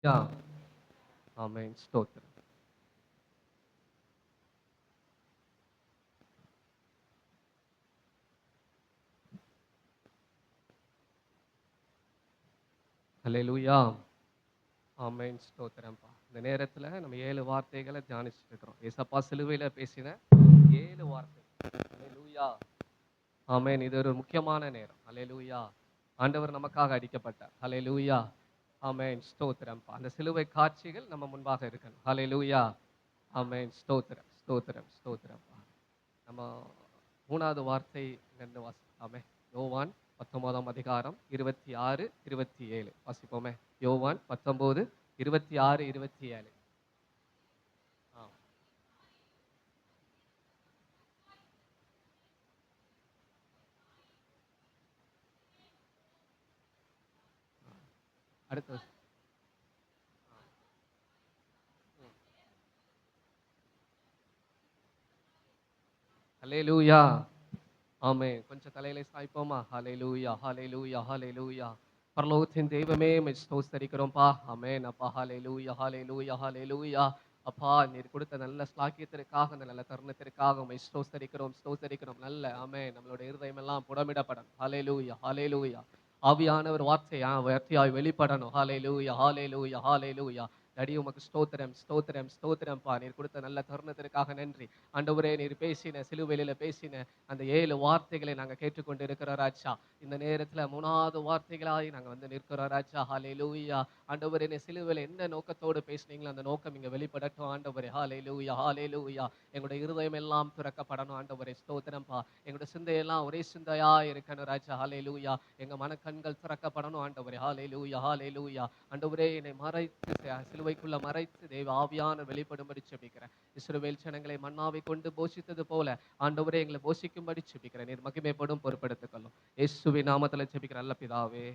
யா ஆமென். ஸ்தோத்திரம். அல்லேலூயா. ஆமென். ஸ்தோத்திரம்ப்பா. இந்த நேரத்துல நம்ம 7 வார்த்தைகள தியானிச்சுட்டு இருக்கிறோம். ஏசப்பா சிலுவையில பேசின 7 வார்த்தை. அல்லேலூயா. ஆமென். இது ஒரு முக்கியமான நேரம். அல்லேலூயா. ஆண்டவர் நமக்காக அடிக்கப்பட்டார். அல்லேலூயா. ஆமென். ஸ்தோத்திரம்ப்பா. அந்த சிலுவை காட்சிகள் நம்ம முன்பாக இருக்கணும். அல்லேலூயா. ஆமென். ஸ்தோத்திரம், ஸ்தோத்திரம், ஸ்தோத்திரம்ப்பா. நம்ம 3வது வார்த்தை இங்கிருந்து வாசிக்கலாமே. யோவான் 19ஆம் அதிகாரம் 26, 27 வாசிப்போமே. யோவான் 19, 26, 27. ஆ. அடுத்த ஹல்லேலூயா. ஆமென். கொஞ்சம் தலையிலே சாய்ப்போமா? ஹல்லேலூயா, ஹல்லேலூயா, ஹல்லேலூயா. பரலோகத்தின் தெய்வமே உம்மை ஸ்தோத்தரிக்கிறோம்ப்பா. ஆமென் அப்பா. ஹல்லேலூயா, ஹல்லேலூயா, ஹல்லேலூயா. அப்பா நீர் கொடுத்த நல்ல ஸ்லாக்கியத்திற்காக, அந்த நல்ல தருணத்திற்காக உம்மை ஸ்தோத்தரிக்கிறோம், ஸ்தோத்தரிக்கிறோம். நல்ல ஆமென். நம்மளுடைய இருதயம் எல்லாம் புடமிடப்படணும். ஹல்லேலூயா, ஹல்லேலூயா. ஆவியானவர் வார்த்தையாய் வெளிப்படணும். ஹல்லேலூயா, ஹல்லேலூயா, ஹல்லேலூயா. டாடி உமக்கு ஸ்தோத்திரம், ஸ்தோத்திரம், ஸ்தோத்திரம்ப்பா. நீர் கொடுத்த நல்ல தருணத்திற்காக நன்றி. ஆண்டவரே நீர் பேசின சிலுவையில பேசின அந்த 7 வார்த்தைகளை நாங்க கேட்டுக்கொண்டு இருக்கிறோம் ராஜா. இந்த நேரத்துல 3வது வார்த்தைகளாய் நாங்க வந்து நிற்கிறோம் ராஜா. ஹல்லேலூயா. ஆண்டவரே நீ சிலுவையில என்ன நோக்கத்தோடு பேசுனீங்களோ அந்த நோக்கம் இங்க வெளிப்படட்டும் ஆண்டவரே. ஹல்லேலூயா, ஹல்லேலூயா. எங்களுடைய இருதயம் எல்லாம் திறக்கப்படணும் ஆண்டவரே. ஸ்தோத்திரம்ப்பா. எங்களுடைய சிந்தையெல்லாம் ஒரே சிந்தையா இருக்கணும் ராஜா. ஹல்லேலூயா. எங்க மனக்கண்கள் திறக்கப்படணும் ஆண்டவரே. ஹல்லேலூயா, ஹல்லேலூயா. ஆண்டவரே என்னை மறைத்து சிலுவைக்குள்ள மறைத்து தேவ ஆவியான வெளிப்படும்படி ஜெபிக்கிறேன். இஸ்ரவேல் ஜனங்களை மன்னாவை கொண்டு போஷித்தது போல ஆண்டவரே எங்களை போஷிக்கும்படி ஜெபிக்கிறேன். நீர் மகிமைப்படும் பொறுப்பெடுத்துக் கொள்ளும். இயேசுவின் நாமத்துல ஜெபிக்கிற நல்ல பிதாவே.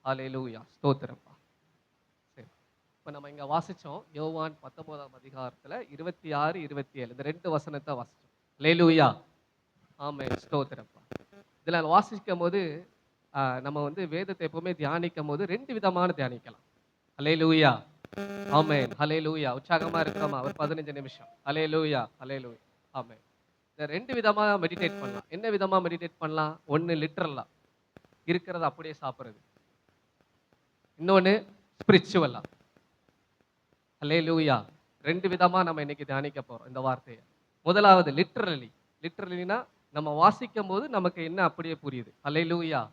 ஹல்லேலூயா. ஸ்தோத்திரம்ப்பா. சரி. இப்ப நம்ம இங்க வாசிச்சோம். யோவான் 19ஆம் அதிகாரத்துல 26, 27 இந்த 2 வசனத்தை வாசிச்சோம். ஹல்லேலூயா. ஆமென். ஸ்தோத்திரம்ப்பா. இதுல வாசிக்கும்போது நம்ம வந்து வேதத்தை எப்பவுமே தியானிக்கும்போது 2 விதமான தியானிக்கலாம். ஹல்லேலூயா. ஆமென். ஹல்லேலூயா. உற்சாகமா இருக்கிறோமா? ஒரு 15 நிமிஷம். ஹல்லேலூயா, ஹல்லேலூயா. ஆமென். இந்த 2 விதமா மெடிடேட் பண்ணலாம். என்ன விதமா மெடிடேட் பண்ணலாம்? ஒண்ணு லிட்டரலா இருக்கிறத அப்படியே சாப்பிடுறது. இன்னொன்னு ஸ்பிரிச்சுவலா. ஹல்லேலூயா. 2 விதமா நம்ம இன்னைக்கு தியானிக்க போறோம் இந்த வார்த்தைய. முதலாவது லிட்டரலி. லிட்டரலினா நம்ம வாசிக்கும்போது நமக்கு என்ன அப்படியே புரியுது. ஹல்லேலூயா.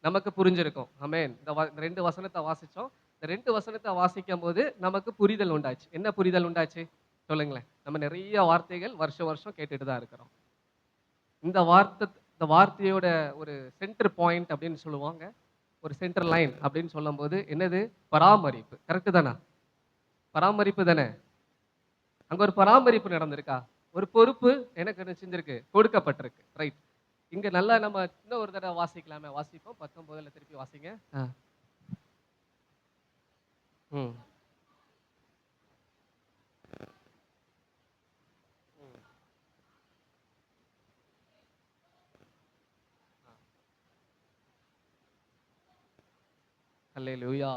நமக்கு புரிஞ்சிருக்கும். ஆமென். இந்த 2 வசனத்த வாசிச்சோம். இந்த 2 வசனத்த வாசிக்கும்போது நமக்கு புரிதல் உண்டாச்சு. என்ன புரிதல் உண்டாச்சு? சொல்லுங்களேன். நம்ம நிறைய வார்த்தைகள் வருஷம் வருஷம் கேட்டுட்டு தான் இருக்கிறோம். இந்த வார்த்தையோட ஒரு சென்டர் பாயிண்ட் அப்படின்னு சொல்லுவாங்க. ஒரு சென்டர் லைன் அப்படின்னு சொல்லும்போது என்னது? பராமரிப்பு. கரெக்ட் தானா? பராமரிப்பு தானே? அங்க ஒரு பராமரிப்பு நடந்திருக்கா? ஒரு பொறுப்பு எனக்கு என்ன செஞ்சிருக்கு? கொடுக்கப்பட்டிருக்கு. ரைட். இங்க நல்லா நம்ம இன்னும் ஒரு தடவ வாசிக்கலாமே. வாசிப்போம். 19ல திருப்பி வாசிங்க. ஆ. ம். அல்லேலூயா.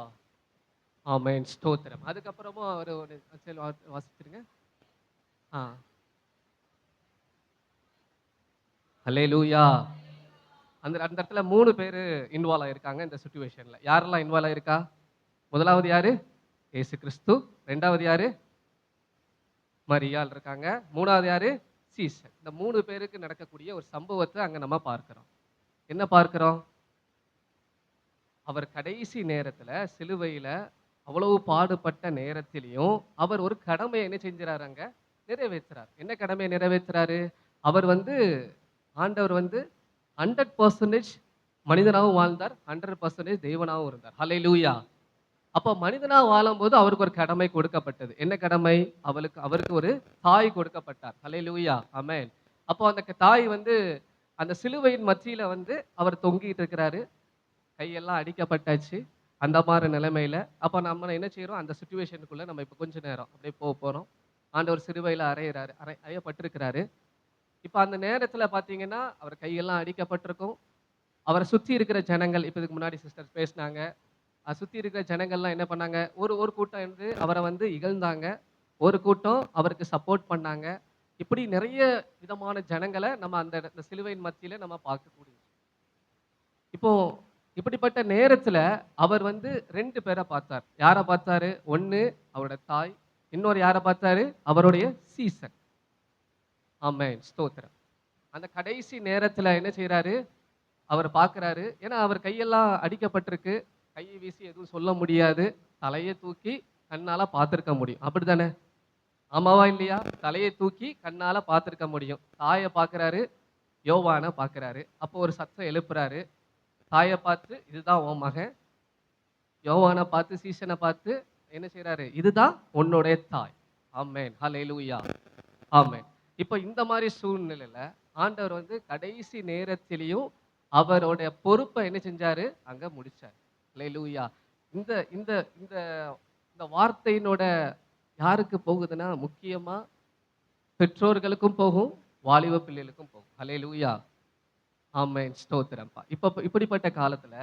ஆமென். ஸ்தோத்திரம். அதுக்கப்புறமும் அவரு ஒரு சரி வாசிச்சிருங்க. ஆ. அல்லேலூயா. அந்த அந்த இடத்துல 3 பேரு இன்வால்வ் ஆயிருக்காங்க இந்த சிச்சுவேஷன்ல. யாரெல்லாம் இன்வால்வ் ஆயிருக்கா? முதலாவது யாரு? இயேசு கிறிஸ்து. 2வது யாரு? மரியாள் இருக்காங்க. 3வது யாரு? சீசர். இந்த 3 பேருக்கு நடக்கக்கூடிய ஒரு சம்பவத்த அங்க நம்ம பார்க்கிறோம். என்ன பார்க்கிறோம்? அவர் கடைசி நேரத்துல சிலுவையில அவ்வளவு பாடுபட்ட நேரத்திலயும், அவர் ஒரு கடமைய என்ன செஞ்சுறாரு அங்க? நிறைவேத்துறார். என்ன கடமைய நிறைவேத்துறாரு? அவர் வந்து ஆண்டவர் வந்து 100% மனிதனாவும் வாழ்ந்தார். 100% தெய்வனாவும் இருந்தார். ஹல்லேலூயா. அப்ப மனிதனா வாழும்போது அவருக்கு ஒரு கடமை கொடுக்கப்பட்டது. என்ன கடமை? அவருக்கு ஒரு தாய் கொடுக்கப்பட்டார். ஹல்லேலூயா. ஆமென். அப்போ அந்த தாய் வந்து அந்த சிலுவையின் மத்தியில வந்து அவர் தொங்கிட்டு இருக்கிறாரு. கையெல்லாம் அடிக்கப்பட்டாச்சு. அந்த மாரி நிலைமையில, அப்ப நம்ம என்ன செய்றோம்? அந்த சிச்சுவேஷனுக்குள்ள நம்ம இப்ப கொஞ்ச நேரம் அப்படியே போறோம். ஆண்டவர் சிலுவையில அறையிறாரு. அறையப்பட்டிருக்கிறாரு. இப்ப அந்த நேரத்துல பார்த்தீங்கன்னா, அவர் கையெல்லாம் அடிக்கப்பட்டிருக்கும். அவர சுத்தி இருக்கிற ஜனங்கள் இப்ப இதுக்கு முன்னாடி சிஸ்டர் பேசினாங்க. சுத்தி இருக்கிற ஜனங்கள்லாம் என்ன பண்ணாங்க, ஒரு ஒரு கூட்டம் வந்து அவர வந்து இகழ்ந்தாங்க. ஒரு கூட்டம் அவருக்கு சப்போர்ட் பண்ணாங்க. இப்படி நிறைய விதமான ஜனங்கள நம்ம அந்த சிலுவையின் மத்தியில நம்ம பார்க்கக்கூடியது. இப்போ இப்படிப்பட்ட நேரத்துல அவர் வந்து 2 பேர பார்த்தார். யார பார்த்தாரு? 1 அவரோட தாய். இன்னொரு யார பார்த்தாரு? அவருடைய சீசன். ஆமென். ஸ்தோத்திரம். அந்த கடைசி நேரத்துல என்ன செய்றாரு? அவர் பார்க்கிறாரு. ஏன்னா அவர் கையெல்லாம் அடிக்கப்பட்டிருக்கு. கையை வீசி எதுவும் சொல்ல முடியாது. தலைய தூக்கி கண்ணால பார்த்திருக்க முடியும். அப்படித்தானே? ஆமாவா? இல்லையா? தலைய தூக்கி கண்ணால பார்த்திருக்க முடியும். தாய பார்க்கிறாரு. யோவான பார்க்கிறாரு. அப்போ ஒரு சத்தம் எழுப்புறாரு. தாய பார்த்து, "இதுதான் உன் மகன்." யோவான பார்த்து, சீஷன பார்த்து என்ன செய்றாரு? "இதுதான் உன்னுடைய தாய்." ஆமென். ஹல்லேலூயா. ஆமென். இப்ப இந்த மாரி சூழ்நிலையில ஆண்டவர் வந்து கடைசி நேரத்திலயும் அவருடைய பொறுப்ப என்ன செஞ்சாரு? அங்க முடிச்சாரு. அல்லேலூயா. இந்த இந்த இந்த இந்த வார்த்தையினோட யாருக்கு போகுதுன்னா, முக்கியமா பெற்றோர்களுக்கும் போகும், வாலிப பிள்ளைகளுக்கும் போகும். அல்லேலூயா. ஆமென். ஸ்தோத்திரம்ப்பா. இப்படிப்பட்ட காலத்துல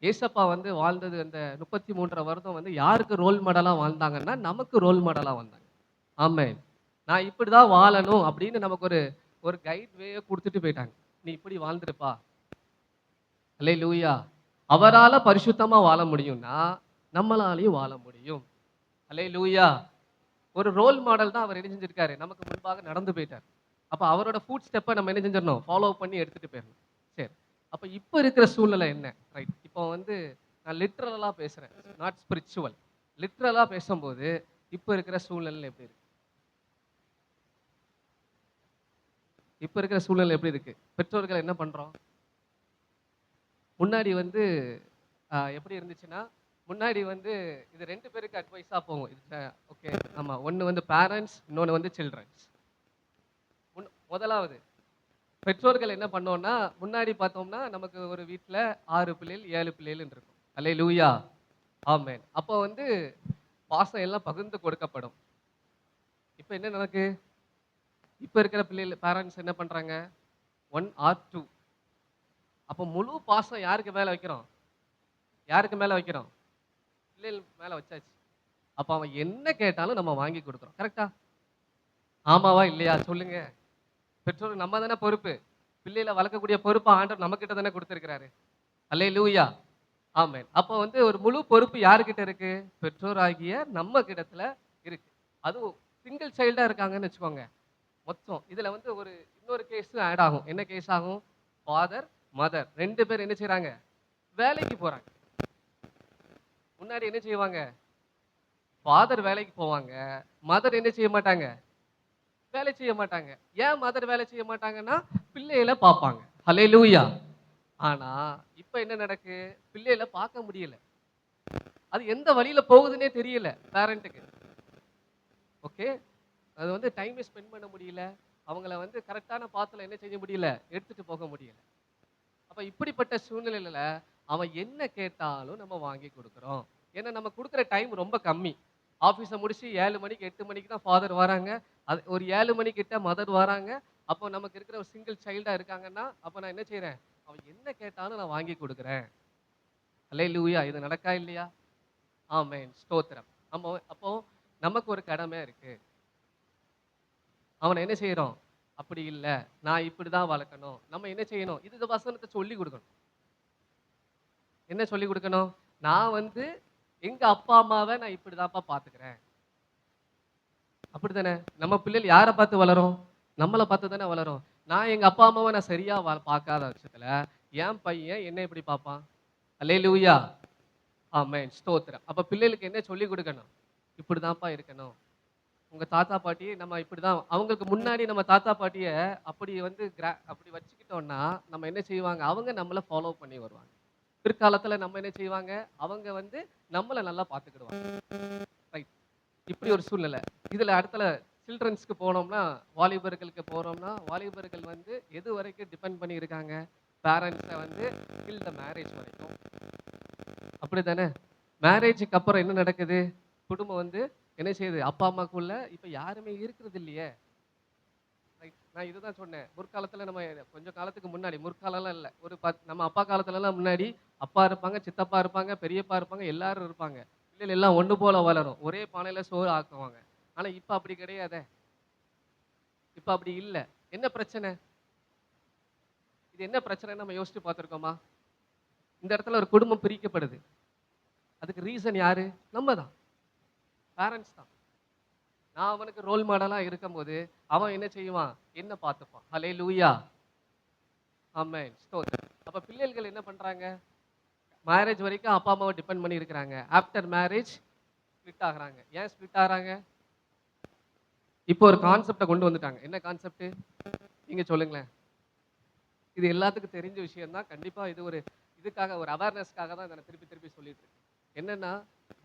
ஏசப்பா வந்து வாழ்ந்தது அந்த 33 வருடம் வந்து யாருக்கு ரோல் மாடலா வாழ்ந்தாங்கன்னா, நமக்கு ரோல் மாடலா வாழ்ந்தாங்க. ஆமென். நான் இப்படிதான் வாழணும் அப்படின்னு நமக்கு ஒரு ஒரு கைட் வேய குடுத்துட்டு போயிட்டாங்க. நீ இப்படி வாழ்ந்துருப்பா. அல்லேலூயா. அவரால பரிசுத்தமா வாழ முடியும்னா, நம்மளாலயும் வாழ முடியும். அல்லேலூயா. ஒரு ரோல் மாடல் தான் அவர் என்ன செஞ்சிருக்காரு? நமக்கு முன்பாக நடந்து போயிட்டார். அப்ப அவரோட ஃபுட் ஸ்டெப்ப நம்ம என்ன செஞ்சிரணும்? ஃபாலோ பண்ணி எடுத்துட்டு போயிரணும். சரி. அப்ப இப்ப இருக்கிற சூழ்நிலை என்ன? ரைட். இப்போ வந்து நான் லிட்டரலா பேசுறேன். Not spiritual. லிட்டரலா பேசும்போது, இப்ப இருக்கிற சூழ்நிலை எப்படி இருக்கு? இப்ப இருக்கிற சூழ்நிலை எப்படி இருக்கு? பெற்றோர்கள் என்ன பண்றோம்? முன்னாடி வந்து எப்படி இருந்துச்சுன்னா, முன்னாடி வந்து இது 2 பேருக்கு அட்வைஸா போகும். இது ஓகே. ஆமா. ஒண்ணு வந்து பேரண்ட்ஸ், இன்னொன்னு வந்து சில்ட்ரன்ஸ். முதலாவது பெற்றோர்கள் என்ன பண்ணோம்னா, முன்னாடி பார்த்தோம்னா, நமக்கு ஒரு வீட்ல 6 பிள்ளைகள், 7 பிள்ளைகள்ன்னு இருக்கும். அல்லேலூயா. ஆமென். அப்போ வந்து பாசம் எல்லாம் பகிர்ந்து கொடுக்கப்படும். இப்ப என்ன நடக்கு? இப்ப இருக்கிற பிள்ளைகள் பேரண்ட்ஸ் என்ன பண்றாங்க? 1 ஆர் 2. அப்ப முழு பாசம் யாருக்கு மேல வைக்கிறோம்? யாருக்கு மேல வைக்கிறோம்? பிள்ளைகள் மேல வச்சாச்சு. அப்ப அவன் என்ன கேட்டாலும் நம்ம வாங்கி குடுக்குறோம். கரெக்ட்டா? ஆமாவா? இல்லையா? சொல்லுங்க. பெற்றோர் நம்ம தானே பொறுப்பு. பிள்ளைகள வளர்க்கக்கூடிய பொறுப்ப ஆண்டவர் நம்மகிட்ட தானே குடுத்திருக்கிறாரு. அல்லேலூயா. ஆமென். அப்ப வந்து ஒரு முழு பொறுப்பு யார்கிட்ட இருக்கு? பெற்றோராகிய நம்ம கிடத்துல இருக்கு. அதுவும் சிங்கிள் சைல்டா இருக்காங்கன்னு வச்சுக்கோங்க. மொத்தம். இதுல வந்து ஒரு இன்னொரு கேஸும் ஆட் ஆகும். என்ன கேஸ் ஆகும்? ஃபாதர், மதர் 2 பேர் என்ன செய்றாங்க? வேலைக்கு போறாங்க. முன்னாடி என்ன செய்வாங்க? ஃபாதர் வேலைக்கு போவாங்க. மதர் என்ன செய்ய மாட்டாங்க? வேலை செய்ய மாட்டாங்க. ஏன் மதர் வேலை செய்ய மாட்டாங்கன்னா, பிள்ளைகள பார்ப்பாங்க. ஹல்லேலூயா. ஆனா, இப்ப என்ன நடக்கு? பிள்ளைகள பார்க்க முடியல. அது எந்த வழியில போகுதுன்னே தெரியல பேரண்ட்டுக்கு. ஓகே. அது வந்து டைமே ஸ்பெண்ட் பண்ண முடியல. அவங்கள வந்து கரெக்ட்டான பாத்ல என்ன செய்ய முடியல? எடுத்துட்டு போக முடியல. அப்ப இப்படிப்பட்ட சூழ்நிலையில அவன் என்ன கேட்டாலும் நம்ம வாங்கி குடுக்குறோம். ஏன்னா நம்ம குடுக்குற டைம் ரொம்ப கம்மி. ஆபீஸ முடிச்சு 7 மணிக்கு 8 மணிக்கு தான் ஃபாதர் வராங்க. அது ஒரு 7 மணி கிட்ட மதர் வராங்க. அப்போ நமக்கு இருக்கிற ஒரு சிங்கிள் சைல்டா இருக்காங்கன்னா, அப்ப நான் என்ன செய்றேன்? அவன் என்ன கேட்டாலும் நான் வாங்கி குடுக்குறேன். அல்லேலூயா. இது நடக்கா இல்லையா? ஆமென். ஸ்தோத்திரம். அப்போ நமக்கு ஒரு கடமை இருக்கு. அவன என்ன செய்றோம்? அப்படி இல்ல. நான் இப்படிதான் வளர்க்கணும். நம்ம என்ன செய்யணும்? இது இந்த வசனத்த சொல்லிக் குடுக்கணும். என்ன சொல்லிக் குடுக்கணும்? நான் வந்து எங்க அப்பா, அம்மாவ நான் இப்படிதான்ப்பா பார்த்துக்கிறேன். அப்படித்தானே? நம்ம பிள்ளைகள் யார பார்த்து வளரும்? நம்மள பார்த்து தானே வளரும். நான் எங்க அப்பா, அம்மாவ நான் சரியா பார்க்காத பட்சத்துல, என் பையன் என்ன எப்படி பார்ப்பான்? அல்லேலூயா. ஆமென். ஸ்தோத்திரம். அப்ப பிள்ளைகளுக்கு என்ன சொல்லிக் குடுக்கணும்? இப்படிதான்ப்பா இருக்கணும். உங்க தாத்தா, பாட்டி நம்ம இப்படிதான் அவங்களுக்கு முன்னாடி நம்ம தாத்தா, பாட்டிய அப்படி வந்து அப்படி வச்சுக்கிட்டோம்னா, நம்ம என்ன செய்வாங்க? அவங்க நம்மள ஃபாலோ பண்ணி வருவாங்க. பிற்காலத்துல நம்ம என்ன செய்வாங்க? அவங்க வந்து நம்மள நல்லா பார்த்துக்கிடுவாங்க. ரைட். இப்படி ஒரு சூழ்நிலை. இதுல அடுத்தல சில்ட்ரன்ஸ்க்கு போனோம்னா, வாலிபர்களுக்கு போறோம்னா, வாலிபர்கள் வந்து எது வரைக்கும் டிபெண்ட் பண்ணி இருக்காங்க? பேரண்ட்ஸ வந்து டில் த மேரேஜ் வரைக்கும். அப்படித்தானே? மேரேஜ்க்கு அப்புறம் என்ன நடக்குது? குடும்பம் வந்து என்ன செய்யுது? அப்பா, அம்மாக்குள்ள இப்ப யாருமே இருக்கிறது இல்லையே! ரைட். நான் இதுதான் சொன்னேன். முற்காலத்துல நம்ம கொஞ்சம் காலத்துக்கு முன்னாடி, முற்காலம்லாம் இல்ல. நம்ம அப்பா காலத்துலலாம் முன்னாடி அப்பா இருப்பாங்க, சித்தப்பா இருப்பாங்க, பெரியப்பா இருப்பாங்க, எல்லாரும் இருப்பாங்க. பிள்ளைகள் எல்லாம் ஒண்ணு போல வளரும். ஒரே பானையில சோறு ஆக்குவாங்க. ஆனா இப்ப அப்படி கிடையாதே. இப்ப அப்படி இல்ல. என்ன பிரச்சனை? இது என்ன பிரச்சனைன்னு நம்ம யோசிச்சு பார்த்திருக்கோமா? இந்த இடத்துல ஒரு குடும்பம் பிரிக்கப்படுது. அதுக்கு ரீசன் யாரு? நம்ம தான். பேரண்ட்ஸ் தான். நான் அவனுக்கு ரோல் மாடலா இருக்கும்போது, அவன் என்ன செய்வான்? என்ன பார்த்துப்பான். ஹல்லேலூயா. ஆமென். ஸ்தோத்திரம். அப்ப பிள்ளைகள் என்ன பண்றாங்க? மேரேஜ் வரைக்கும் அப்பா, அம்மாவ டிபெண்ட் பண்ணி இருக்கிறாங்க. ஆஃப்டர் மேரேஜ் ஸ்ப்ளிட் ஆகுறாங்க. ஏன் ஸ்ப்ளிட் ஆகுறாங்க? இப்போ ஒரு கான்செப்ட்ட கொண்டு வந்துட்டாங்க. என்ன கான்செப்ட்? நீங்க சொல்லுங்களேன். இது எல்லாத்துக்கும் தெரிஞ்ச விஷயம் தான். கண்டிப்பா இது இதுக்காக ஒரு அவேர்னஸ்க்காக தான் இத நான் திருப்பி திருப்பி சொல்லிட்டு இருக்கேன். என்னன்னா,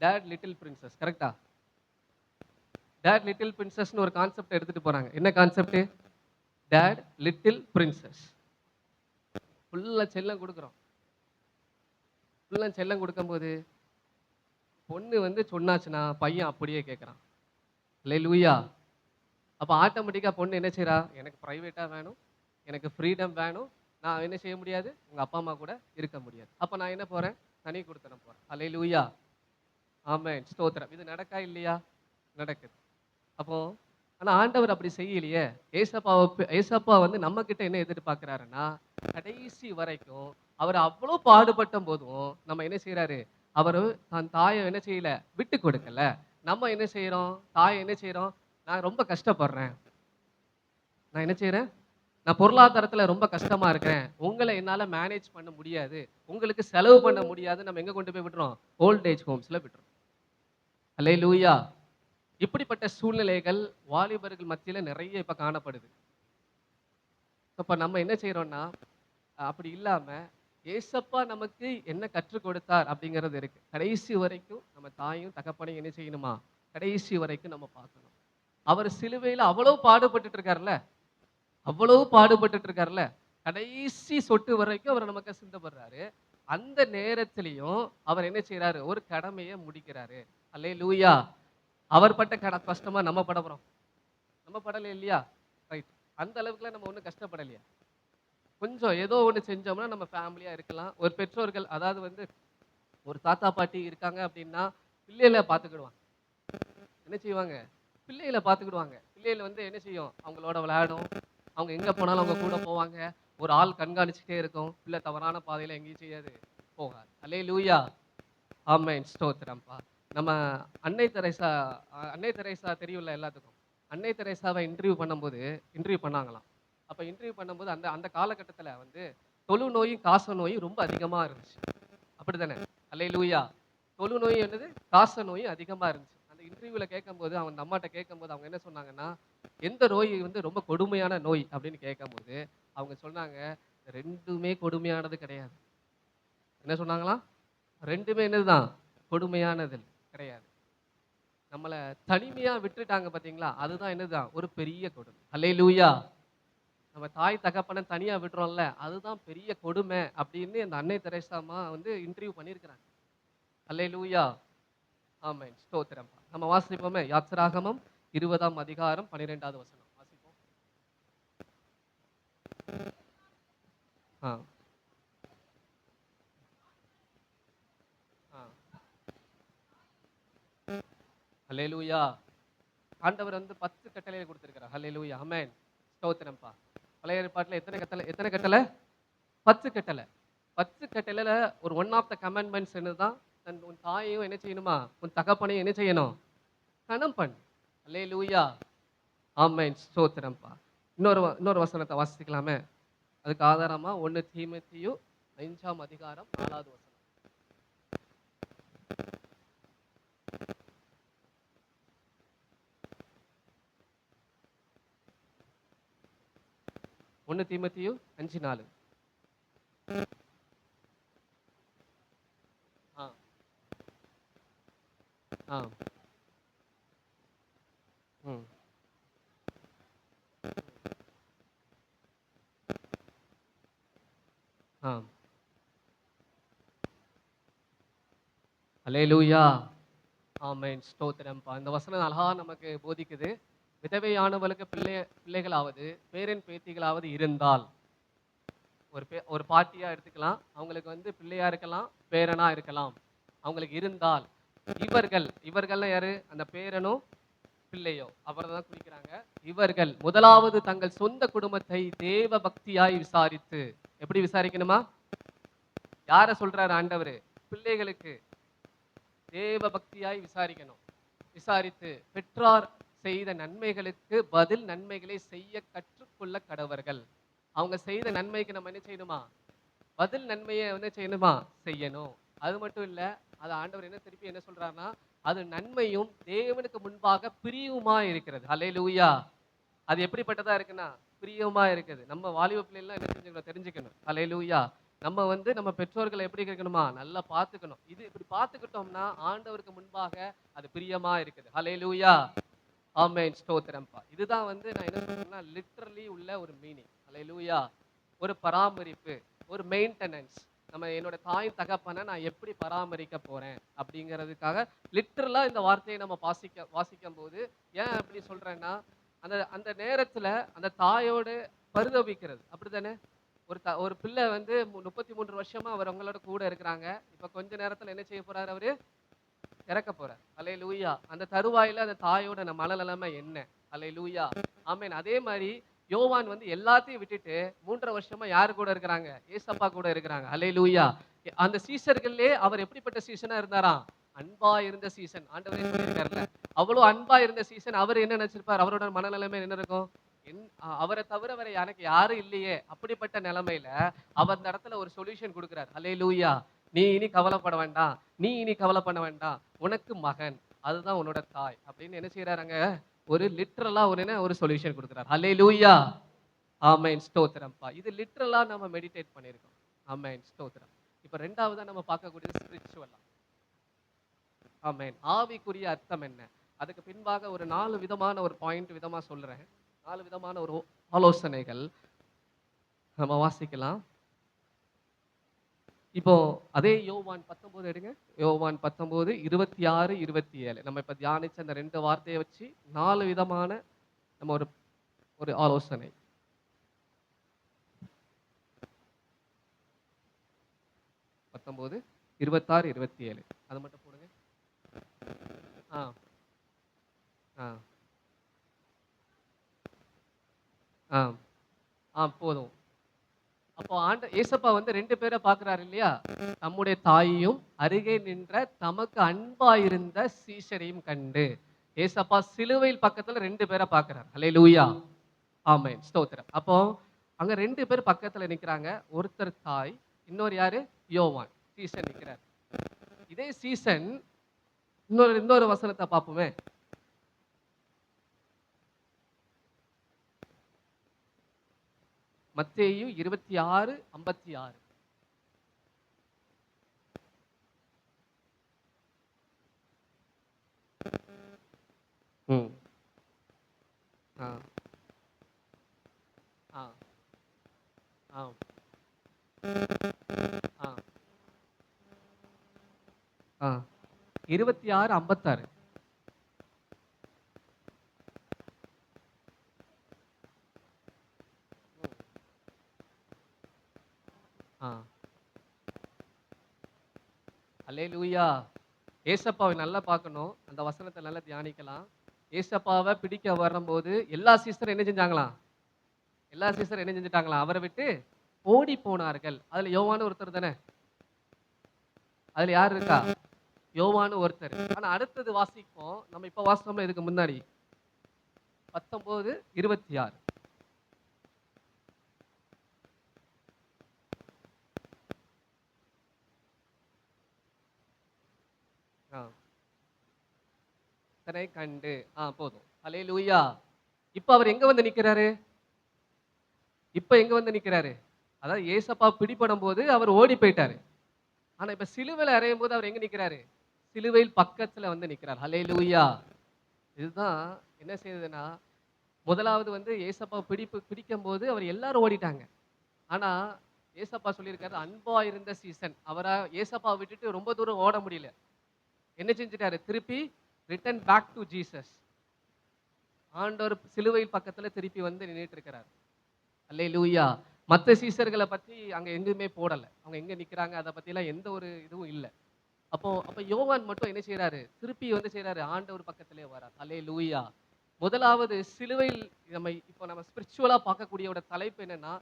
டாட் லிட்டில் பிரின்சஸ் கரெக்ட்டா? டாட் லிட்டில் பிரின்சஸ்ன்னு ஒரு கான்செப்ட் எடுத்துட்டு போறாங்க. என்ன கான்செப்ட்? Dad little princess. ஃபுல்லா செல்லம் குடுக்குறோம். ஃபுல்லா செல்லம் குடுக்கும்போது, பொண்ணு சொன்னாச்சுன்னா, பையன் அப்படியே கேட்கறான். அல்லேலூயா. அப்ப ஆட்டோமேட்டிக்கா பொண்ணு என்ன செய்றா? எனக்கு பிரைவேட்டா வேணும். எனக்கு ஃப்ரீடம் வேணும். நான் என்ன செய்ய முடியாது? உங்க அப்பா, அம்மா கூட இருக்க முடியாது. அப்ப நான் என்ன போறேன்? தனி குடித்தனம் போறேன். அல்லேலூயா. ஆமென். ஸ்தோத்திரம். இது நடக்கா இல்லையா? நடக்குது. அப்போ ஆனா ஆண்டவர் அப்படி செய்யலையே. ஏசப்பா நம்ம கிட்ட என்ன எதிர்பார்க்கிறாருன்னா, கடைசி வரைக்கும் அவர் அவ்வளோ பாடுபட்ட போதும், நம்ம என்ன செய்றாரு? அவரு தன் தாய என்ன செய்யல? விட்டு கொடுக்கல. நம்ம என்ன செய்றோம்? தாய என்ன செய்றோம்? நான் ரொம்ப கஷ்டப்படுறேன். நான் என்ன செய்றேன்? நான் பொருளாதாரத்துல ரொம்ப கஷ்டமா இருக்கிறேன். உங்கள என்னால மேனேஜ் பண்ண முடியாது. உங்களுக்கு செலவு பண்ண முடியாது. நம்ம எங்க கொண்டு போய் விடுறோம்? ஓல்ட் ஏஜ் ஹோம்ஸ்ல விட்டுறோம். அல்லேலூயா! இப்படிப்பட்ட சூழ்நிலைகள் வாலிபர்கள் மத்தியில நிறைய இப்ப காணப்படுது. அப்ப நம்ம என்ன செய்றோம்னா, அப்படி இல்லாம ஏசப்பா நமக்கு என்ன கற்றுக் கொடுத்தார் அப்படிங்கிறது இருக்கு. கடைசி வரைக்கும் நம்ம தாயும், தகப்பனையும் என்ன செய்யணுமா? கடைசி வரைக்கும் நம்ம பார்க்கணும். அவர் சிலுவையில அவ்வளவு பாடுபட்டுட்டு இருக்கார்ல, அவ்வளவு பாடுபட்டுட்டு இருக்கார்ல. கடைசி சொட்டு வரைக்கும் அவர் நமக்கு சிந்தப்படுறாரு. அந்த நேரத்திலயும் அவர் என்ன செய்றாரு? ஒரு கடமைய முடிக்கிறாரு. அல்லேலூயா! அவர் பட்ட கஷ்டமா நம்ம பட போறோம்? நம்ம படல இல்லையா? ரைட். அந்த அளவுக்குலாம் நம்ம ஒண்ணும் கஷ்டப்படலையே. கொஞ்சம் ஏதோ ஒண்ணு செஞ்சோம்னா நம்ம ஃபேமிலியா இருக்கலாம். ஒரு பெற்றோர்கள் அதாவது ஒரு தாத்தா, பாட்டி இருக்காங்க அப்படின்னா, பிள்ளைகள பார்த்துக்கிடுவாங்க. என்ன செய்வாங்க? பிள்ளைகள பார்த்துக்கிடுவாங்க. பிள்ளைகள் என்ன செய்யும்? அவங்களோட விளையாடும். அவங்க எங்க போனாலும் அவங்க கூட போவாங்க. ஒரு ஆள் கண்காணிச்சுட்டே இருக்கும். பிள்ளை தவறான பாதையில எங்கேயும் செய்யாது, போகாது. அல்லேலூயா! ஆமென். ஸ்தோத்திரம்ப்பா. நம்ம அன்னை தெரசா அன்னை தெரசா தெரியும்ல எல்லாத்துக்கும். அன்னை தெரசாவ இன்டர்வியூ பண்ணாங்களாம். அப்ப இன்டர்வியூ பண்ணும்போது அந்த அந்த காலகட்டத்தில தொழுநோயும், காச நோயும் ரொம்ப அதிகமா இருந்துச்சு. அப்படித்தானே? அல்லேலூயா! தொழுநோய் என்னது? காச நோயும் அதிகமா இருந்துச்சு. அந்த இன்டர்வியூல கேட்கும்போது, அந்த அம்மாட்ட கேட்கும்போது அவங்க என்ன சொன்னாங்கன்னா, எந்த நோய் ரொம்ப கொடுமையான நோய் அப்படின்னு கேட்கும்போது, அவங்க சொன்னாங்க, 2மே கொடுமையானது கிடையாது. என்ன சொன்னாங்களாம்? 2மே என்னதுதான்? கொடுமையானது கிடையாது. நம்மள தனிமையா விட்டுட்டாங்க பார்த்தீங்களா? அதுதான் என்னதுதான்? ஒரு பெரிய கொடுமை. அல்லேலூயா! நம்ம தாய் தகப்பன தனியா விடுறோம்ல, அதுதான் பெரிய கொடுமை அப்படின்னு அந்த அன்னை தெரசா அம்மா இன்டர்வியூ பண்ணியிருக்கிறாங்க. அல்லேலூயா! ஆமென். ஸ்தோத்திரம். நம்ம வாசிப்போமே யாத்திராகமம் 20ஆம் அதிகாரம் 12வது வசனம். வாசிப்போம். ஆ, ஆ. அல்லேலூயா! ஆண்டவர் 10 கட்டளைகள் குடுத்திருக்கிறார். ஹல்லேலூயா! ஆமென். ஸ்தோத்திரம்ப்பா. பழைய ஏற்பாட்டுல எத்தன கட்டளை? 10 கட்டளை. 10 கட்டளையில ஒரு ஒன் ஆஃப் த கமாண்ட்மெண்ட்ஸ் என்னதுதான்? உன் தாயையும் என்ன செய்யணுமா? உன் தகப்பனையும் என்ன செய்யணும்? கனம் பண்ணு. அல்லேலூயா! ஆமென். ஸ்தோத்திரம்ப்பா. இன்னொரு வசனத்த வாசிக்கலாமே? அதுக்கு ஆதாரமா 1 தீமோத்தேயு 5ஆம் அதிகாரம் 4வது வசனம். 1 தீமோத்தேயு 5:4. ஆ, ஆ, ம். ஆ. அல்லேலூயா! ஆமென். ஸ்தோத்திரம்ப்பா. இந்த வசனம் அழகா நமக்கு போதிக்குது. விதவையானவளுக்கு பிள்ளைகளாவது பேரன் பேத்திகளாவது இருந்தால், ஒரு பாட்டியா எடுத்துக்கலாம். அவங்களுக்கு வந்து பிள்ளையா இருக்கலாம், பேரனா இருக்கலாம். அவங்களுக்கு இருந்தால், இவர்கள்னா யாரு? அந்த பேரனோ, பிள்ளையோ அவரதான் குறிக்கிறாங்க. இவர்கள் முதலாவது தங்கள் சொந்த குடும்பத்தை தேவ பக்தியாய் விசாரித்து, எப்படி விசாரிக்கணுமா? யார சொல்றாரு ஆண்டவரு? பிள்ளைகளுக்கு தேவ பக்தியாய் விசாரிக்கணும். விசாரித்து பெற்றார் செய்த நன்மைகளுக்கு பதில் நன்மைகளை செய்ய கற்றுக்கொள்ள கடவர்கள். அவங்க செய்த நன்மைக்கு நம்ம என்ன செய்யணுமா? பதில் நன்மையை என்ன செய்யணுமா? செய்யணும். அது மட்டும் இல்ல, அது ஆண்டவர் திருப்பி என்ன சொல்றாருன்னா, அது நன்மையும் தேவனுக்கு முன்பாக பிரியுமா இருக்கிறது. ஹல்லேலூயா. அது எப்படிப்பட்டதா இருக்குன்னா, பிரியமா இருக்குது. நம்ம வாலிப பிள்ளைலாம் என்ன செஞ்சுக்கணும்? தெரிஞ்சுக்கணும். ஹல்லேலூயா. நம்ம வந்து நம்ம பெற்றோர்களை எப்படி இருக்கணுமா? நல்லா பார்த்துக்கணும். இது இப்படி பார்த்துக்கிட்டோம்னா ஆண்டவருக்கு முன்பாக அது பிரியமா இருக்குது. ஹல்லேலூயா. ஆமென். ஸ்தோத்திரம்ப்பா. இதுதான் வந்து நான் என்ன சொல்றேன்னா, லிட்டரலி உள்ள ஒரு மீனிங். ஹல்லேலூயா. ஒரு பராமரிப்பு, ஒரு மெயின்டெனன்ஸ். என்னோட தாய் தகப்பனை நான் எப்படி பராமரிக்க போறேன் அப்படிங்கிறதுக்காக லிட்டரலா இந்த வார்த்தையை நம்ம வாசிக்கும் போது ஏன் அப்படி சொல்றேன்னா, அந்த அந்த நேரத்துல அந்த தாயோட பரிதபிக்கிறது அப்படித்தானே? ஒரு பிள்ளை வந்து 33 வருஷமா அவர் உங்களோட கூட இருக்கிறாங்க. இப்ப கொஞ்ச நேரத்துல என்ன செய்ய போறாரு அவரு? இறக்க போறார். அல்லேலூயா. அந்த தருவாயில அந்த தாயோட மனநிலைமை என்ன? அல்லேலூயா. ஆமென். அதே மாதிரி யோவான் வந்து எல்லாத்தையும் விட்டுட்டு 3 வருஷமா யாரு கூட இருக்கிறாங்க? ஏசப்பா கூட இருக்கிறாங்க. அல்லேலூயா. அந்த சீஷர்கள்லயே அவர் எப்படிப்பட்ட சீஷனா இருந்தாராம்? அன்பா இருந்த சீசன். ஆண்டவரே சொல்லியிருக்காருல்ல. அவ்வளவு அன்பா இருந்த சீசன் அவர் என்ன நினைச்சிருப்பார்? அவரோட மனநிலைமை என்ன இருக்கும்? அவரை தவிர வேற எனக்கு யாரும் இல்லையே அப்படிப்பட்ட நிலைமையில அவர் அந்த இடத்துல ஒரு சொல்யூஷன் கொடுக்கிறார். அல்லேலூயா. நீ இனி கவலைப்பட வேண்டாம். நீ இனி கவலை பண்ண வேண்டாம். உனக்கு மகன். அதுதான் உன்னோட தாய். அப்படின்னு என்ன செய்யறாருங்க? ஒரு லிட்டரலா ஒரு சொல்யூஷன் கொடுக்கிறார். ஹல்லேலூயா. ஆமென். ஸ்தோத்திரம்ப்பா. இது லிட்டரலா நம்ம மெடிடேட் பண்ணியிருக்கோம். ஆமென். ஸ்தோத்திரம். இப்ப 2வதா நம்ம பார்க்கக்கூடியது ஸ்பிரிச்சுவலா. ஆமென். ஆவிக்குரிய அர்த்தம் என்ன? அதுக்கு பின்பாக ஒரு 4 விதமான ஒரு பாயிண்ட் விதமா சொல்றேன். 4 விதமான ஒரு ஆலோசனைகள் நம்ம வாசிக்கலாம். இப்போ அதே யோவான் 19 எடுங்க. யோவான் 19, 26, 27. நம்ம இப்ப தியானிச்ச அந்த 2 வார்த்தையை வச்சு 4 விதமான நம்ம ஒரு ஒரு ஆலோசனை. 19, 26, 27. அது மட்டும் போடுங்க. ஆ, ஆ, ஆ, போதும். அப்போ ஏசப்பா வந்து 2 பேரை பார்க்கிறாரு இல்லையா? தம்முடைய தாயையும் அருகே நின்ற தமக்கு அன்பாயிருந்த சீஷரையும் கண்டு ஏசப்பா சிலுவையில் பக்கத்துல 2 பேரை பார்க்கிறார். ஹல்லேலூயா. ஆமென். ஸ்தோத்திரம். அப்போ அங்க 2 பேர் பக்கத்துல நிக்கிறாங்க. ஒருத்தர் தாய், இன்னொரு யாரு? யோவான். சீசன் நிக்கிறார். இதே சீசன் இன்னொரு வசனத்தை பார்ப்போமே. மத்தேயு 26, 56. ம். ஆ, ஆ, ஆ, ஆ, ஆ. 26, 56. ஆ. அல்லேலூயா. ஏசப்பாவை நல்லா பார்க்கணும். அந்த வசனத்தை நல்லா தியானிக்கலாம். ஏசப்பாவை பிடிக்க வரும்போது எல்லா சீசரும் என்ன செஞ்சாங்களாம்? எல்லா சீசரும் என்ன செஞ்சுட்டாங்களாம்? அவரை விட்டு ஓடி போனார்கள். அதுல யோவான்னு ஒருத்தர் தானே? அதுல யார் இருக்கா? யோவான்னு ஒருத்தர். ஆனா அடுத்தது வாசிப்போம். நம்ம இப்ப வாசிச்சோம்ல இதுக்கு முன்னாடி. 19, 26. ஆ. இத்தனை கண்டு. போதும். அல்லேலூயா. இப்ப அவர் எங்க வந்து நிக்கிறாரு? இப்ப எங்க வந்து நிக்கிறாரு? அதாவது ஏசப்பா பிடிபடும்போது அவர் ஓடி போயிட்டாரு. ஆனா இப்ப சிலுவையில அறையும்போது அவர் எங்க நிக்கிறாரு? சிலுவையில் பக்கத்துல வந்து நிக்கிறார். ஹல்லேலூயா. இதுதான் என்ன செய்யுதுன்னா, முதலாவது வந்து ஏசப்பா பிடிக்கும்போது அவர் எல்லாரும் ஓடிட்டாங்க. ஆனா ஏசப்பா சொல்லியிருக்காரு, அன்பா இருந்த சீசன். ஏசப்பாவை விட்டுட்டு ரொம்ப தூரம் ஓட முடியல. என்ன செஞ்சுட்டாரு? திருப்பி ரிட்டர்ன் பேக் டு ஜீசஸ். ஆண்டவர் சிலுவை பக்கத்துல திருப்பி வந்து நின்னுட்டு இருக்கிறார். அல்லேலூயா. மத்த சீசர்கள பத்தி அங்க எங்குமே போடல. அவங்க எங்க நிக்கிறாங்க அத பத்திலாம் எந்த ஒரு இதுவும் இல்ல. அப்ப யோவான் மட்டும் என்ன செய்றாரு? திருப்பி வந்து செய்றாரு, ஆண்டவர் பக்கத்திலே வரார். அல்லேலூயா. முதலாவது சிலுவையில் நம்ம ஸ்பிரிச்சுவலா பார்க்கக்கூடியோட தலைப்பு என்னன்னா,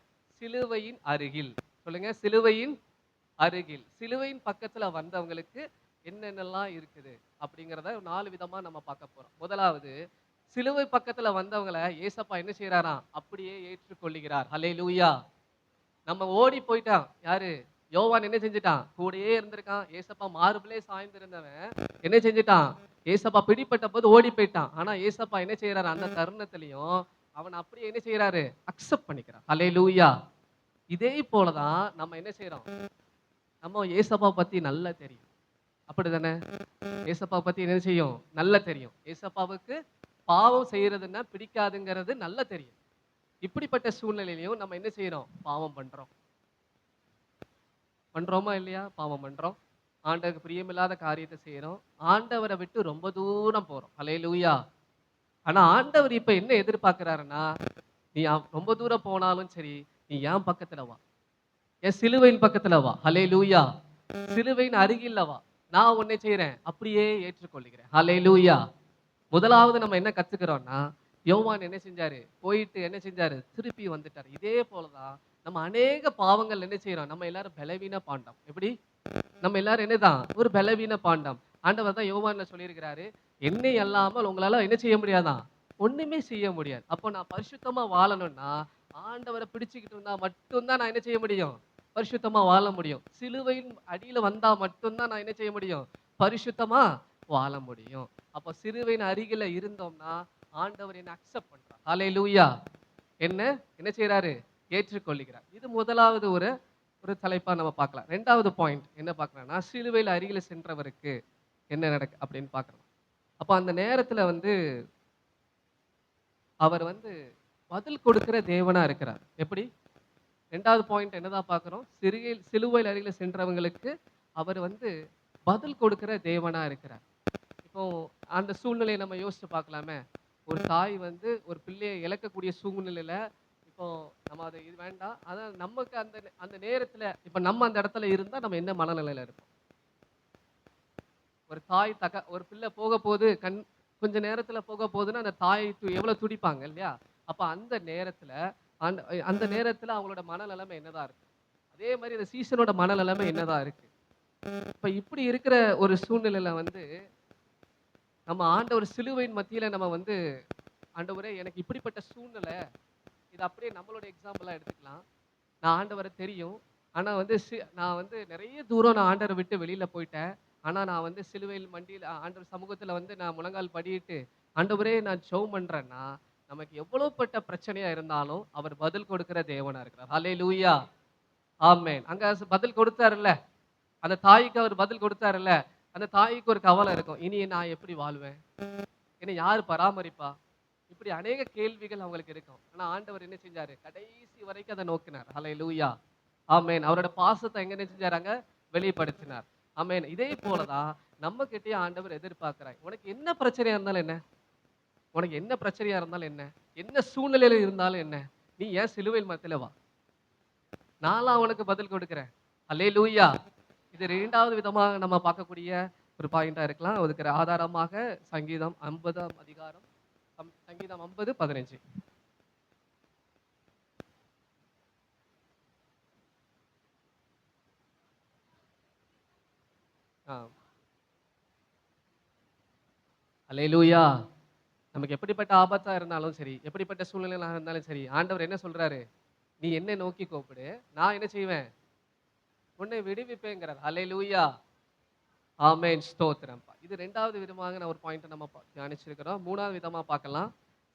சிலுவையின் அருகில். சொல்லுங்க, சிலுவையின் அருகில். சிலுவையின் பக்கத்துல வந்தவங்களுக்கு என்னென்னலாம் இருக்குது அப்படிங்கிறத 4 விதமா நம்ம பார்க்க போறோம். முதலாவது, சிலுவை பக்கத்துல வந்தவங்கள ஏசப்பா என்ன செய்றாராம்? அப்படியே ஏற்றுக்கொள்ளுகிறார். அல்லேலூயா. நம்ம ஓடி போயிட்டான். யாரு? யோவான் என்ன செஞ்சுட்டான்? கூடயே இருந்திருக்கான். ஏசப்பா மார்பிலே சாய்ந்திருந்தவன் என்ன செஞ்சுட்டான்? ஏசப்பா பிடிபட்டபோது ஓடி போயிட்டான். ஆனா ஏசப்பா என்ன செய்றாரு? அந்த தருணத்திலயும் அவன அப்படியே என்ன செய்றாரு? அக்செப்ட் பண்ணிக்கிறார். அல்லேலூயா. இதே போல தான் நம்ம என்ன செய்றோம்? நம்ம ஏசப்பா பத்தி நல்லா தெரியும். அப்படிதானே? ஏசப்பா பத்தி என்ன செய்யும்? நல்லா தெரியும். ஏசப்பாவுக்கு பாவம் செய்யறதுன்னா பிடிக்காதுங்கிறது நல்லா தெரியும். இப்படிப்பட்ட சூழ்நிலையிலயும் நம்ம என்ன செய்றோம்? பாவம் பண்றோம். பண்றோமா இல்லையா? பாவம் பண்றோம். ஆண்டவருக்கு பிரியமில்லாத காரியத்த செய்றோம். ஆண்டவர விட்டு ரொம்ப தூரம் போறோம். அல்லேலூயா. ஆனா ஆண்டவர் இப்ப என்ன எதிர்பார்க்கிறாருன்னா, நீ ரொம்ப தூரம் போனாலும் சரி, நீ என் பக்கத்துல வா. என் சிலுவையின் பக்கத்துல வா. அல்லேலூயா. சிலுவையின் அருகில்ல வா. நான் உன்னை செய்றேன். அப்படியே ஏற்றுக்கொள்ளுகிறேன். அல்லேலூயா. முதலாவது நம்ம என்ன கத்துக்கிறோம்னா, யோவான் என்ன செஞ்சாரு? போயிட்டு என்ன செஞ்சாரு? திருப்பி வந்துட்டாரு. இதே போல தான் நம்ம அநேக பாவங்கள் என்ன செய்றோம்? நம்ம எல்லாரும் பலவீன பாண்டம். எப்படி? நம்ம எல்லாரும் என்னதான்? ஒரு பலவீன பாண்டம். ஆண்டவர் தான் யோவான்ல சொல்லியிருக்கிறாரு, என்னை அல்லாமல் உங்களால என்ன செய்ய முடியாதாம்? ஒண்ணுமே செய்ய முடியாது. அப்போ நான் பரிசுத்தமா வாழணும்னா, ஆண்டவர பிடிச்சுக்கிட்டு இருந்தா மட்டும் தான் நான் என்ன செய்ய முடியும்? பரிசுத்தமா வாழ முடியும். சிலுவையின் அடியில வந்தா மட்டும் தான் நான் என்ன செய்ய முடியும்? பரிசுத்தமா வாழ முடியும். அப்ப சிலுவையின் அருகில இருந்தோம்னா, ஆண்டவர் என்ன அக்செப்ட் பண்றார். ஹalleluya. என்ன என்ன செய்றாரு? ஏற்றுக்கொள்ளுகிறார். இது முதலாவது ஒரு ஒரு தலைப்பா நம்ம பார்க்கலாம். 2வது பாயிண்ட் என்ன பார்க்கலாம்னா, சிலுவையில அருகில சென்றவருக்கு என்ன நடக்கு அப்படின்னு பார்க்கலாம். அப்ப அந்த நேரத்துல வந்து அவர் வந்து பதில் கொடுக்கிற தேவனா இருக்கிறார். எப்படி? 2வது பாயிண்ட் என்னதான் பார்க்கிறோம்? சிலுவையில் அருகில சென்றவங்களுக்கு அவர் வந்து பதில் கொடுக்கிற தேவனா இருக்கிறார். இப்போ அந்த சூழ்நிலையை நம்ம யோசிச்சு பார்க்கலாமே. ஒரு தாய் வந்து ஒரு பிள்ளையை இழக்கக்கூடிய சூழ்நிலையில, இப்போ நம்ம அது இது வேண்டாம். அதான் நமக்கு அந்த அந்த நேரத்துல இப்ப நம்ம அந்த இடத்துல இருந்தா நம்ம என்ன மனநிலையில இருப்போம்? ஒரு தாய் ஒரு பிள்ளை போக போது கொஞ்ச நேரத்துல போக போகுதுன்னா அந்த தாய் எவ்வளவு துடிப்பாங்க இல்லையா? அப்ப அந்த நேரத்துல அந்த அந்த நேரத்துல அவங்களோட மனநிலைமை என்னதான் இருக்கு? அதே மாதிரி இந்த சீசனோட மனநிலைமை என்னதான் இருக்கு? இப்ப இப்படி இருக்கிற ஒரு சூழ்நிலையில வந்து நம்ம ஆண்டவர் சிலுவையின் மத்தியில நம்ம வந்து, ஆண்டவரே எனக்கு இப்படிப்பட்ட சூழ்நிலை, இது அப்படியே நம்மளோட எக்ஸாம்பிளா எடுத்துக்கலாம். நான் ஆண்டவர தெரியும். ஆனா வந்து நான் வந்து நெறைய தூரம் நான் ஆண்டவர விட்டு வெளியில போயிட்டேன். ஆனா நான் வந்து சிலுவையில் மண்டியில ஆண்டவர் சமூகத்துல வந்து நான் முழங்கால் படியிட்டு, ஆண்டவரே நான் ஜெபம் பண்றேன்னா, நமக்கு எவ்வளவுப்பட்ட பிரச்சனையா இருந்தாலும், அவர் பதில் கொடுக்கிற தேவனா இருக்கிறார். ஹல்லேலூயா. ஆமென். அங்க பதில் கொடுத்தாருல்ல. அந்த தாய்க்கு அவர் பதில் கொடுத்தாருல்ல. அந்த தாய்க்கு ஒரு கவலை இருக்கும். இனி நான் எப்படி வாழ்வேன்? என்னை யாரு பராமரிப்பா? இப்படி அநேக கேள்விகள் அவங்களுக்கு இருக்கும். ஆனா ஆண்டவர் என்ன செஞ்சாரு? கடைசி வரைக்கும் அத நோக்கினார். ஹல்லேலூயா. ஆமென். அவரோட பாசத்த எங்க என்ன செஞ்சாராங்க? வெளிப்படுத்தினார். ஆமென். இதே போல தான் நம்ம கிட்டயும் ஆண்டவர் எதிர்பார்க்கிறார். உனக்கு என்ன பிரச்சனையா இருந்தாலும் என்ன? உனக்கு என்ன பிரச்சனையா இருந்தாலும் என்ன? என்ன சூழ்நிலையில இருந்தாலும் என்ன? நீ ஏன் சிலுவையின் மத்தியில வா. நான்லாம் உனக்கு பதில் கொடுக்கிறேன். அல்லேலூயா. இது 2வது விதமா நம்ம பார்க்கக்கூடிய ஒரு பாயிண்டா இருக்கலாம். அதுக்கு ஆதாரமாக சங்கீதம் 50ஆம் அதிகாரம் சங்கீதம் 50:15. ஆ. அல்லேலூயா. நமக்கு எப்படிப்பட்ட ஆபத்தா இருந்தாலும் சரி, எப்படிப்பட்ட சூழ்நிலையில இருந்தாலும் சரி, ஆண்டவர் என்ன சொல்றாரு? நீ என்னை நோக்கி கூப்பிடு. நான் என்ன செய்வேன்? உன்னை விடுவிப்பேங்கிறார். அல்லேலூயா. ஆமென். ஸ்தோத்திரம்ப்பா. இது 2வது விதமாக நான் ஒரு பாயிண்ட் நம்ம தியானிச்சிருக்கிறோம். 3வது விதமா பார்க்கலாம்.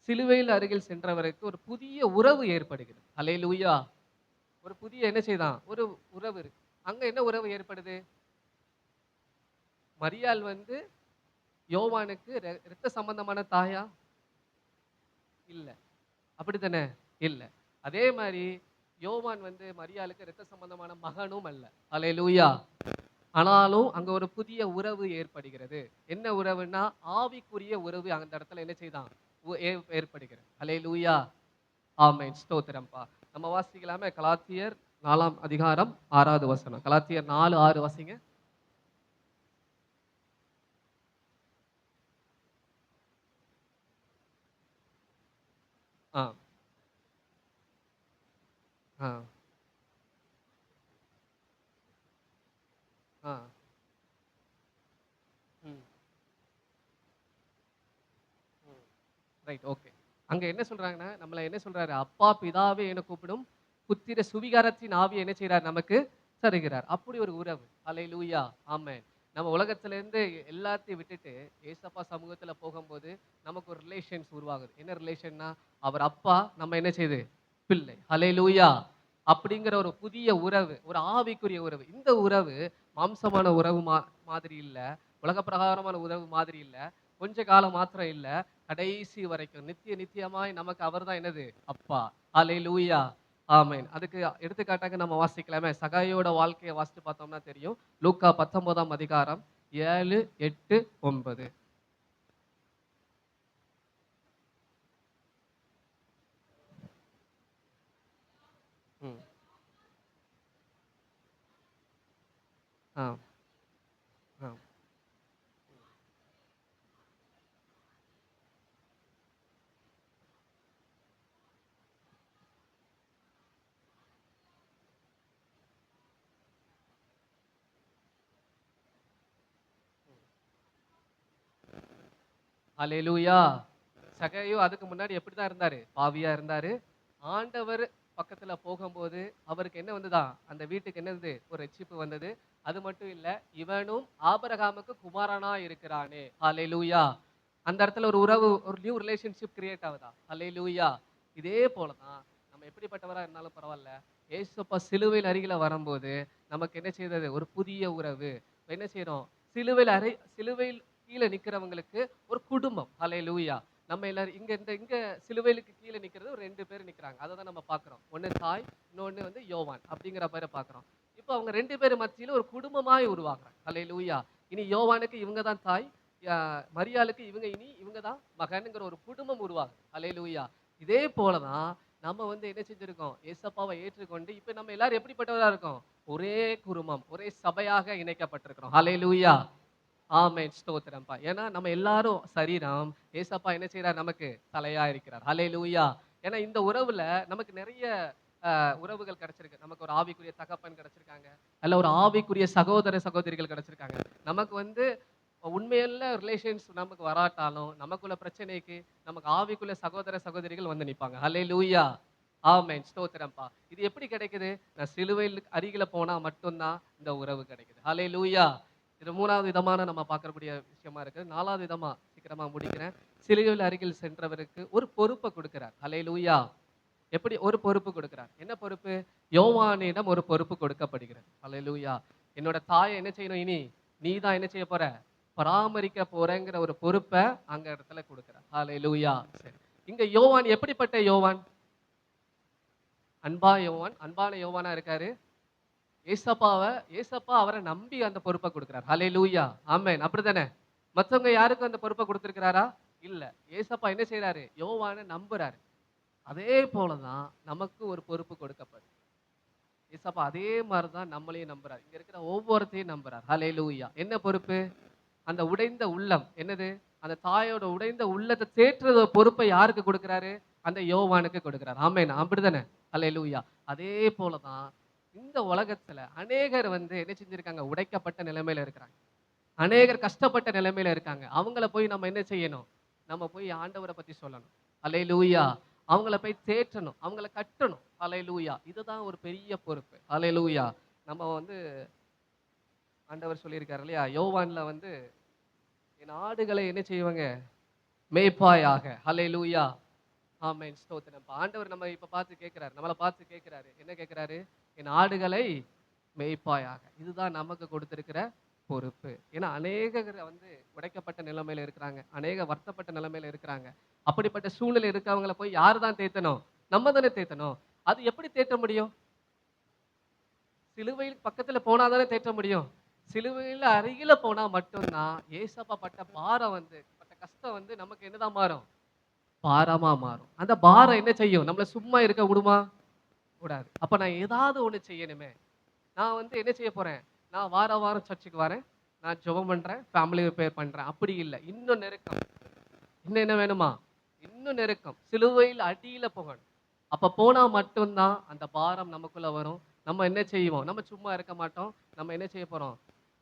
சிலுவையில் அருகில் சென்றவருக்கு ஒரு புதிய உறவு ஏற்படுகிறது. அல்லேலூயா. ஒரு புதிய என்ன செய்தான்? ஒரு உறவு இருக்கு. அங்க என்ன உறவு ஏற்படுது? மரியாள் வந்து யோவானுக்கு இரத்த சம்பந்தமான தாயா? இல்ல. அப்படித்தானே? இல்ல. அதே மாரி யோவான் வந்து மரியாளுக்கு இரத்த சம்பந்தமான மகனும் அல்ல. அல்லேலூயா. ஆனாலும் அங்க ஒரு புதிய உறவு ஏற்படுகிறது. என்ன உறவுன்னா, ஆவிக்குரிய உறவு அந்த இடத்துல என்ன செய்தான்? ஏற்படுகிறது. ஹல்லேலூயா. ஆமென். ஸ்தோத்திரம்ப்பா. நம்ம வாசிக்கலாமே கலாத்தியர் 4ஆம் அதிகாரம் 6வது வசனம். கலாத்தியர் 4:6 வாசிங்க. ஆ, ஆ, ஆ. ம், ம். ரைட். ஓகே. அங்க என்ன சொல்றாங்கன்னா, நம்மள என்ன சொல்றாரு? அப்பா பிதாவே என கூப்பிடும் புத்திர சுவிகாரத்தின் ஆவிய என்ன செய்றார்? நமக்கு தருகிறார். அப்படி ஒரு உறவு. அல்லேலூயா. ஆமென். நம்ம உலகத்திலிருந்து எல்லாத்தையும் விட்டுட்டு ஏசப்பா சமூகத்துல போகும்போது நமக்கு ஒரு ரிலேஷன்ஸ் உருவாகுது. என்ன ரிலேஷன்னா, அவர் அப்பா, நம்ம என்ன செய்யுது? பிள்ளை. அல்லேலூயா. அப்படிங்கிற ஒரு புதிய உறவு, ஒரு ஆவிக்குரிய உறவு. இந்த உறவு மாம்சமான உறவு மாதிரி இல்ல. உலக பிரகாரமான உறவு மாதிரி இல்ல. கொஞ்ச காலம் மாத்திரம் இல்ல. கடைசி வரைக்கும் நித்திய நித்தியமாய் நமக்கு அவர்தான் என்னது? அப்பா. அல்லேலூயா. ஆமென். அதுக்கு எடுத்துக்காட்டாக நம்ம வாசிக்கலாமே. சகாயோட வாழ்க்கைய வாசித்து பார்த்தோம்னா தெரியும். லூக்கா 19ஆம் அதிகாரம் 7, 8, 9. ம். ஆ, ஆ. அல்லேலூயா. சகையு அதுக்கு முன்னாடி எப்படிதான் இருந்தாரு? பாவியா இருந்தாரு. ஆண்டவர் பக்கத்துல போகும்போது, அவருக்கு என்ன வந்ததாம்? அந்த வீட்டுக்கு என்ன வந்தது? ஒரு ரட்சிப்பு வந்தது. அது மட்டும் இல்ல, இவனும் ஆபிரகாமுக்கு குமாரனா இருக்கிறானே. அல்லேலூயா. அந்த இடத்துல ஒரு உறவு, ஒரு நியூ ரிலேஷன்ஷிப் கிரியேட் ஆகுதா? அல்லேலூயா. இதே போல தான் நம்ம எப்படிப்பட்டவரா இருந்தாலும் பரவால்ல. ஏசப்பா சிலுவையின் அருகில வரும்போது, நமக்கு என்ன செய்தது? ஒரு புதிய உறவு. என்ன செய்றோம்? சிலுவையில் கீழ நிக்கிறவங்களுக்கு ஒரு குடும்பம். அல்லேலூயா. நம்ம எல்லாரும் இங்க சிலுவையிலுக்கு கீழ நிக்கிறது ஒரு 2 பேர் நிக்கிறாங்க. அததான் நம்ம பார்க்கிறோம். ஒண்ணு தாய், இன்னொன்னு வந்து யோவான் அப்படிங்கிற பேர பார்க்கிறோம். இப்ப அவங்க 2 பேர் மத்தியில ஒரு குடும்பமாய் உருவாகுறாங்க. அல்லேலூயா. இனி யோவானுக்கு இவங்க தான் தாய். மரியாளுக்கு இவங்க தான் மகன்ங்கிற ஒரு குடும்பம் உருவாகுது. அல்லேலூயா. இதே போல தான் நம்ம வந்து என்ன செஞ்சிருக்கோம்? ஏசப்பாவை ஏற்றுக்கொண்டு இப்ப நம்ம எல்லாரும் எப்படிப்பட்டவரா இருக்கோம்? ஒரே குடும்பம், ஒரே சபையாக இணைக்கப்பட்டிருக்கிறோம். அல்லேலூயா. ஆமென். ஸ்தோத்திரம்ப்பா. ஏன்னா நம்ம எல்லாரும் சரீரம். ஏசப்பா என்ன செய்றார்? நமக்கு தலையா இருக்கிறார். ஹல்லேலூயா. ஏன்னா இந்த உறவுல நமக்கு நெறைய உறவுகள் கிடைச்சிருக்கு. நமக்கு ஒரு ஆவிக்குரிய தகப்பன் கிடைச்சிருக்காங்க. அல்ல ஒரு ஆவிக்குரிய சகோதர, சகோதரிகள் கிடைச்சிருக்காங்க. நமக்கு வந்து உண்மையுள்ள ரிலேஷன்ஸ் நமக்கு வராட்டாலும், நமக்குள்ள பிரச்சனைக்கு நமக்கு ஆவிக்குள்ள சகோதர, சகோதரிகள் வந்து நிப்பாங்க. ஹல்லேலூயா. ஆமென். ஸ்தோத்திரம்ப்பா. இது எப்படி கிடைக்குது? நான் சிலுவையில் அருகில போனா மட்டும் தான் இந்த உறவு கிடைக்குது. ஹல்லேலூயா. இது 3வது விதமான நம்ம பார்க்கக்கூடிய விஷயமா இருக்கு. 4வது விதமா சீக்கிரமா முடிக்கிறேன். சிலுவையில் அருகில் சென்றவருக்கு ஒரு பொறுப்ப குடுக்கிறார். ஹல்லேலூயா. எப்படி ஒரு பொறுப்பு கொடுக்கிறார்? என்ன பொறுப்பு? யோவானிடம் ஒரு பொறுப்பு கொடுக்கப்படுகிறது. ஹல்லேலூயா. என்னோட தாய என்ன செய்யணும் இனி? நீ தான் என்ன செய்ய போற? பராமரிக்க போறேங்கிற ஒரு பொறுப்ப அங்க இடத்துல குடுக்கிறார். ஹல்லேலூயா. சரி. இங்க யோவான் எப்படிப்பட்ட யோவான்? அன்பான யோவானா இருக்காரு. ஏசப்பாவ ஏசப்பா அவர நம்பி அந்த பொறுப்ப குடுக்கிறார். ஹல்லேலூயா. ஆமென். அப்படித்தானே? மத்தவங்க யாருக்கும் அந்த பொறுப்ப குடுத்திருக்கிறாரா? இல்ல. ஏசப்பா என்ன செய்றாரு? யோவான நம்புறாரு. அதே போல தான் நமக்கு ஒரு பொறுப்பு கொடுக்கப்படுது. ஏசப்பா அதே மாரி தான் நம்மளையும் நம்புறார். இங்க இருக்கிற ஒவ்வொருத்தையும் நம்புறார். ஹல்லேலூயா. என்ன பொறுப்பு? அந்த உடைந்த உள்ளம். என்னது? அந்த தாயோட உடைந்த உள்ளத்த தேற்றுற பொறுப்பை யாருக்கு குடுக்குறாரு? அந்த யோவானுக்கு கொடுக்கிறார். ஆமென். அப்படித்தானே? அல்லேலூயா. அதே போல தான் இந்த உலகத்துல அநேகர் வந்து என்ன செஞ்சிருக்காங்க? உடைக்கப்பட்ட நிலைமையில இருக்கிறாங்க. அநேகர் கஷ்டப்பட்ட நிலைமையில இருக்காங்க. அவங்கள போய் நம்ம என்ன செய்யணும்? நம்ம போய் ஆண்டவர பத்தி சொல்லணும். அல்லேலூயா. அவங்கள போய் தேற்றணும். அவங்கள கட்டணும். அல்லேலூயா. இதுதான் ஒரு பெரிய பொறுப்பு. அல்லேலூயா. நம்ம வந்து ஆண்டவர் சொல்லியிருக்காரு இல்லையா? யோவான்ல வந்து என் ஆடுகளை என்ன செய்வாங்க? மேய்ப்பாயாக. அல்லேலூயா. ஆமென். ஸ்தோத்திரம். ஆண்டவர் நம்ம இப்ப பார்த்து கேட்கிறாரு. நம்மள பார்த்து கேட்கிறாரு. என்ன கேட்கிறாரு? என் ஆடுகளை மேய்ப்பாயாக. இதுதான் நமக்கு கொடுத்திருக்கிற பொறுப்பு. ஏன்னா அநேகர் வந்து உடைக்கப்பட்ட நிலைமையில இருக்கிறாங்க. அநேக வருத்தப்பட்ட நிலைமையில இருக்கிறாங்க. அப்படிப்பட்ட சூழ்நிலை இருக்கவங்கள போய் யாரு தான் தேத்தணும்? நம்ம தானே தேத்தணும். அது எப்படி தேற்ற முடியும்? சிலுவையில் பக்கத்துல போனா தானே தேற்ற முடியும். சிலுவையில அருகில போனா மட்டும் தான் ஏசப்பா பட்ட பாரம் வந்து, பட்ட கஷ்டம் வந்து நமக்கு என்னதான் மாறும்? பாரமா மாறும். அந்த பாரம் என்ன செய்யும்? நம்மள சும்மா இருக்க விடுமா? கூடாது. அப்ப நான் ஏதாவது ஒண்ணு செய்யணுமே. நான் வந்து என்ன செய்ய போறேன்? நான் வாரம் வாரம் சர்ச்சுக்கு வரேன். நான் ஜெபம் பண்றேன். ஃபேமிலி ப்ரேயர் பண்றேன். அப்படி இல்ல. இன்னும் நெருக்கம். இன்னும் என்ன வேணுமா? இன்னும் நெருக்கம். சிலுவையில் அடியில போகணும். அப்ப போனா மட்டும் தான் அந்த பாரம் நமக்குள்ள வரும். நம்ம என்ன செய்வோம்? நம்ம சும்மா இருக்க மாட்டோம். நம்ம என்ன செய்ய போறோம்?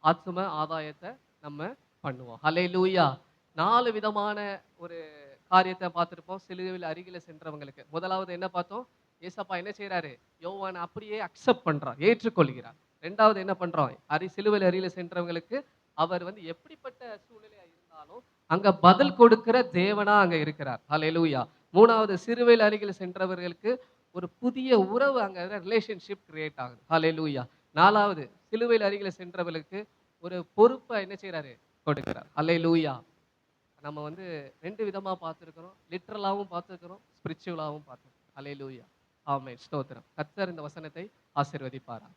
ஆத்தும ஆதாயத்த நம்ம பண்ணுவோம். ஹல்லேலூயா! 4 விதமான ஒரு காரியத்த பார்த்திருப்போம். சிலுவையில் அருகில சென்றவங்களுக்கு. முதலாவது என்ன பார்த்தோம்? ஏசப்பா என்ன செய்றாரு? யோவான அப்படியே அக்செப்ட் பண்றார். ஏற்றுக்கொள்கிறார். 2வது என்ன பண்றோம்? சிலுவையில் அருகில சென்றவங்களுக்கு அவர் வந்து எப்படிப்பட்ட சூழ்நிலையா இருந்தாலும், அங்க பதில் கொடுக்கிற தேவனா அங்க இருக்கிறார். ஹல்லேலூயா! 3வது சிலுவையில் அருகில் சென்றவர்களுக்கு ஒரு புதிய உறவு அங்க ரிலேஷன்ஷிப் கிரியேட் ஆகுது. ஹல்லேலூயா! 4வது சிலுவையில் அருகில சென்றவர்களுக்கு ஒரு பொறுப்ப என்ன செய்றாரு? கொடுக்கிறார். ஹல்லேலூயா! நம்ம வந்து 2 விதமா பார்த்திருக்கிறோம். லிட்டரலாவும் பார்த்திருக்கிறோம். ஸ்பிரிச்சுவலாவும் பார்த்திருக்கிறோம். ஹல்லேலூயா! ஆமென். ஸ்தோத்திரம். கர்த்தர் இந்த வசனத்தை ஆசீர்வதிப்பாராக.